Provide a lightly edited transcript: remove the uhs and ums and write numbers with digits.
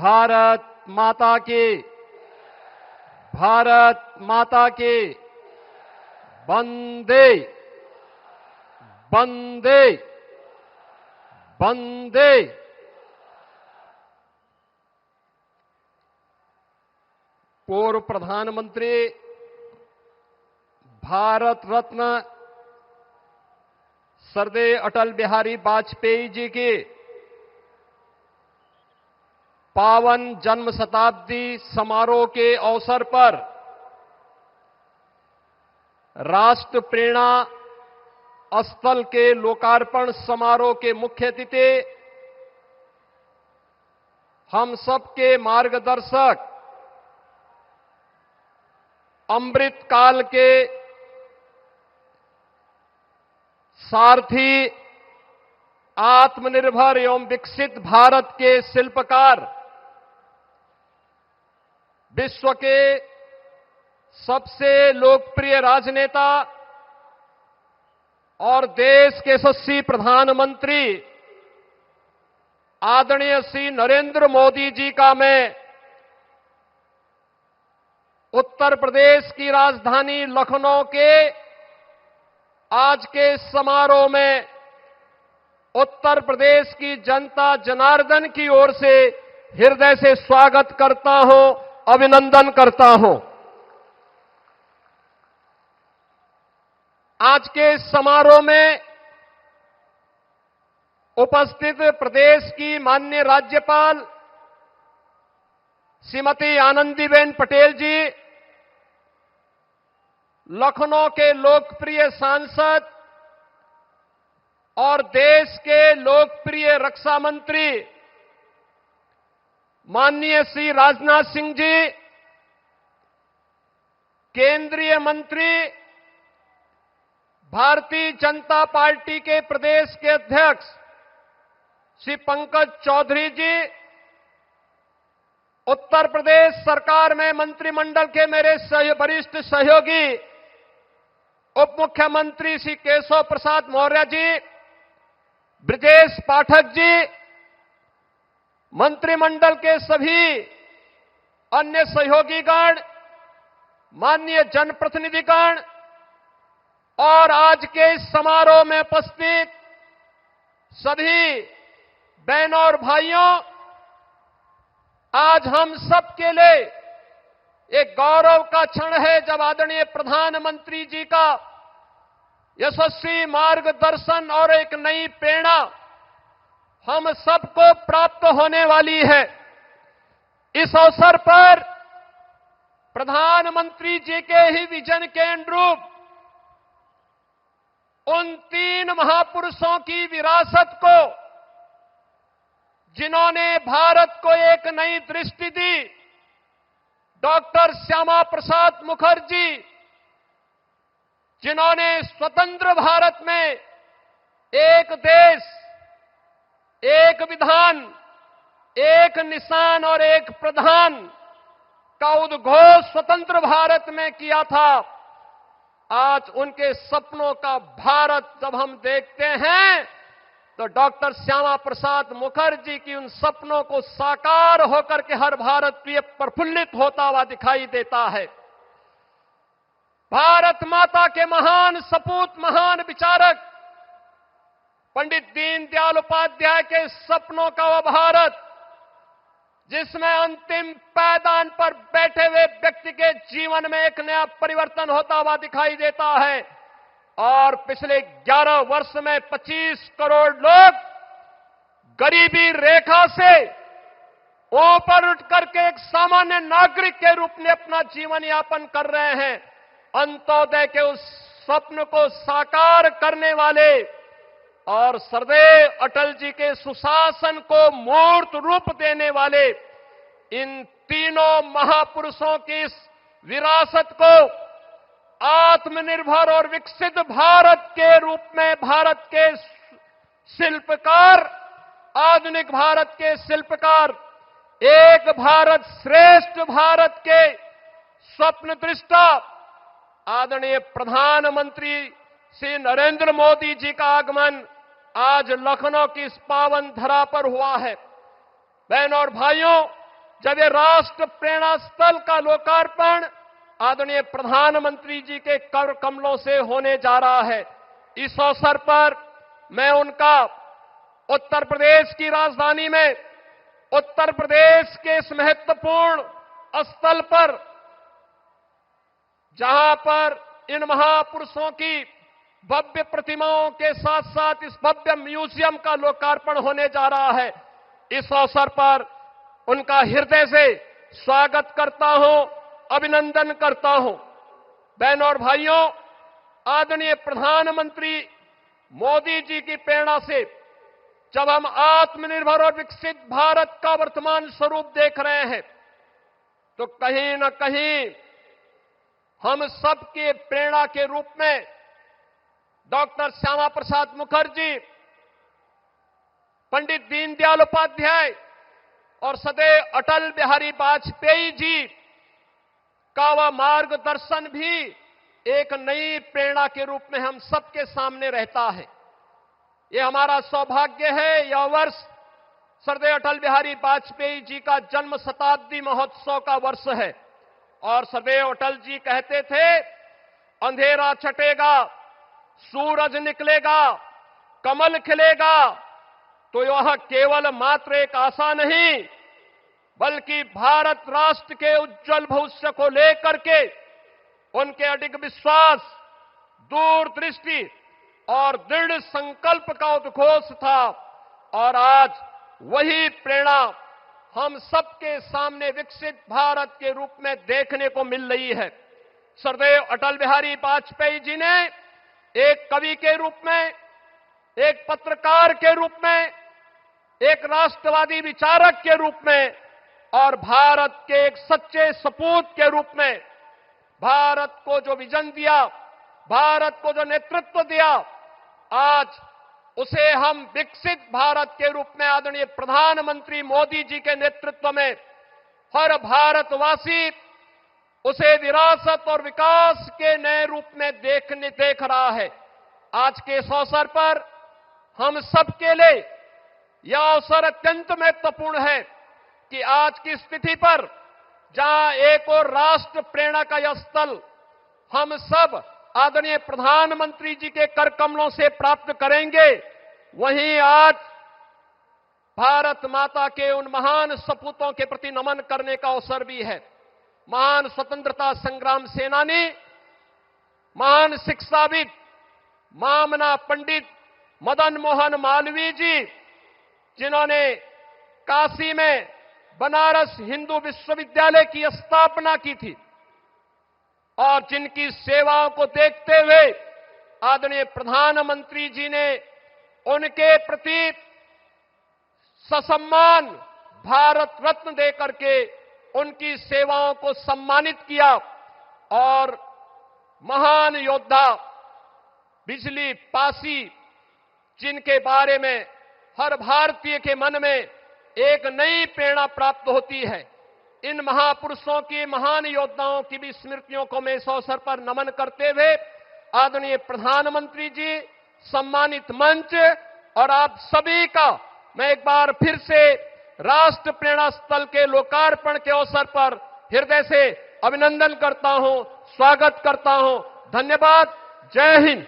भारत माता की, भारत माता की, वंदे वंदे वंदे। पूर्व प्रधानमंत्री भारत रत्न श्रद्धेय अटल बिहारी वाजपेयी जी की पावन जन्म शताब्दी समारोह के अवसर पर राष्ट्र प्रेरणा स्थल के लोकार्पण समारोह के मुख्य अतिथि, हम सबके मार्गदर्शक, अमृत काल के सारथी, आत्मनिर्भर एवं विकसित भारत के शिल्पकार, विश्व के सबसे लोकप्रिय राजनेता और देश के यशस्वी प्रधानमंत्री आदरणीय श्री नरेंद्र मोदी जी का मैं उत्तर प्रदेश की राजधानी लखनऊ के आज के समारोह में उत्तर प्रदेश की जनता जनार्दन की ओर से हृदय से स्वागत करता हूं, अभिनंदन करता हूं। आज के समारोह में उपस्थित प्रदेश की माननीय राज्यपाल श्रीमती आनंदीबेन पटेल जी, लखनऊ के लोकप्रिय सांसद और देश के लोकप्रिय रक्षा मंत्री माननीय श्री राजनाथ सिंह जी, केंद्रीय मंत्री, भारतीय जनता पार्टी के प्रदेश के अध्यक्ष श्री पंकज चौधरी जी, उत्तर प्रदेश सरकार में मंत्रिमंडल के मेरे वरिष्ठ सहयोगी उप मुख्यमंत्री श्री केशव प्रसाद मौर्य जी, ब्रजेश पाठक जी, मंत्रिमंडल के सभी अन्य सहयोगीगण, माननीय जनप्रतिनिधिगण और आज के इस समारोह में उपस्थित सभी बहनों और भाइयों, आज हम सबके लिए एक गौरव का क्षण है जब आदरणीय प्रधानमंत्री जी का यशस्वी मार्गदर्शन और एक नई प्रेरणा हम सबको प्राप्त होने वाली है। इस अवसर पर प्रधानमंत्री जी के ही विजन के अनुरूप उन 3 महापुरुषों की विरासत को, जिन्होंने भारत को एक नई दृष्टि दी, डॉक्टर श्यामा प्रसाद मुखर्जी, जिन्होंने स्वतंत्र भारत में एक देश, एक विधान, एक निशान और एक प्रधान का उद्घोष स्वतंत्र भारत में किया था। आज उनके सपनों का भारत जब हम देखते हैं तो डॉक्टर श्यामा प्रसाद मुखर्जी की उन सपनों को साकार होकर के हर भारतीय प्रफुल्लित होता हुआ दिखाई देता है। भारत माता के महान सपूत, महान विचारक पंडित दीनदयाल उपाध्याय के सपनों का वह भारत जिसमें अंतिम पायदान पर बैठे हुए व्यक्ति के जीवन में एक नया परिवर्तन होता हुआ दिखाई देता है। और पिछले 11 वर्ष में 25 करोड़ लोग गरीबी रेखा से ऊपर उठ करके एक सामान्य नागरिक के रूप में अपना जीवन यापन कर रहे हैं। अंत्योदय के उस स्वप्न को साकार करने वाले और श्रद्धेय अटल जी के सुशासन को मूर्त रूप देने वाले इन तीनों महापुरुषों की इस विरासत को आत्मनिर्भर और विकसित भारत के रूप में भारत के शिल्पकार, आधुनिक भारत के शिल्पकार, एक भारत श्रेष्ठ भारत के स्वप्न दृष्टा आदरणीय प्रधानमंत्री श्री नरेंद्र मोदी जी का आगमन आज लखनऊ की इस पावन धरा पर हुआ है। बहनों और भाइयों, जब ये राष्ट्र प्रेरणा स्थल का लोकार्पण आदरणीय प्रधानमंत्री जी के कर कमलों से होने जा रहा है। इस अवसर पर मैं उनका उत्तर प्रदेश की राजधानी में उत्तर प्रदेश के इस महत्वपूर्ण स्थल पर, जहां पर इन महापुरुषों की भव्य प्रतिमाओं के साथ साथ इस भव्य म्यूजियम का लोकार्पण होने जा रहा है, इस अवसर पर उनका हृदय से स्वागत करता हूं, अभिनंदन करता हूं। बहनों और भाइयों, आदरणीय प्रधानमंत्री मोदी जी की प्रेरणा से जब हम आत्मनिर्भर और विकसित भारत का वर्तमान स्वरूप देख रहे हैं, तो कहीं न कहीं हम सबके प्रेरणा के रूप में डॉक्टर श्यामा प्रसाद मुखर्जी, पंडित दीनदयाल उपाध्याय और सदैव अटल बिहारी वाजपेयी जी का वह मार्गदर्शन भी एक नई प्रेरणा के रूप में हम सबके सामने रहता है। ये हमारा सौभाग्य है, यह वर्ष सरदेव अटल बिहारी वाजपेयी जी का जन्म शताब्दी महोत्सव का वर्ष है। और सरदेव अटल जी कहते थे, अंधेरा छटेगा, सूरज निकलेगा, कमल खिलेगा, तो यह केवल मात्र एक आशा नहीं, बल्कि भारत राष्ट्र के उज्जवल भविष्य को लेकर के उनके अडिग विश्वास, दूरदृष्टि और दृढ़ संकल्प का उद्घोष था। और आज वही प्रेरणा हम सबके सामने विकसित भारत के रूप में देखने को मिल रही है। सरदेव अटल बिहारी वाजपेयी जी ने एक कवि के रूप में, एक पत्रकार के रूप में, एक राष्ट्रवादी विचारक के रूप में और भारत के एक सच्चे सपूत के रूप में भारत को जो विजन दिया, भारत को जो नेतृत्व दिया, आज उसे हम विकसित भारत के रूप में आदरणीय प्रधानमंत्री मोदी जी के नेतृत्व में हर भारतवासी उसे विरासत और विकास के नए रूप में देख रहा है। आज के इस अवसर पर हम सबके लिए यह अवसर अत्यंत महत्वपूर्ण है कि आज की स्थिति पर, जहां एक और राष्ट्र प्रेरणा का यह स्थल हम सब आदरणीय प्रधानमंत्री जी के कर कमलों से प्राप्त करेंगे, वहीं आज भारत माता के उन महान सपूतों के प्रति नमन करने का अवसर भी है। महान स्वतंत्रता संग्राम सेनानी, महान शिक्षाविद, मामना पंडित मदन मोहन मालवीय जी, जिन्होंने काशी में बनारस हिंदू विश्वविद्यालय की स्थापना की थी और जिनकी सेवाओं को देखते हुए आदरणीय प्रधानमंत्री जी ने उनके प्रति ससम्मान भारत रत्न देकर के उनकी सेवाओं को सम्मानित किया। और महान योद्धा बिजली पासी, जिनके बारे में हर भारतीय के मन में एक नई प्रेरणा प्राप्त होती है, इन महापुरुषों की, महान योद्धाओं की भी स्मृतियों को मैं इस अवसर पर नमन करते हुए आदरणीय प्रधानमंत्री जी, सम्मानित मंच और आप सभी का मैं एक बार फिर से राष्ट्र प्रेरणा स्थल के लोकार्पण के अवसर पर हृदय से अभिनंदन करता हूं, स्वागत करता हूं। धन्यवाद। जय हिंद।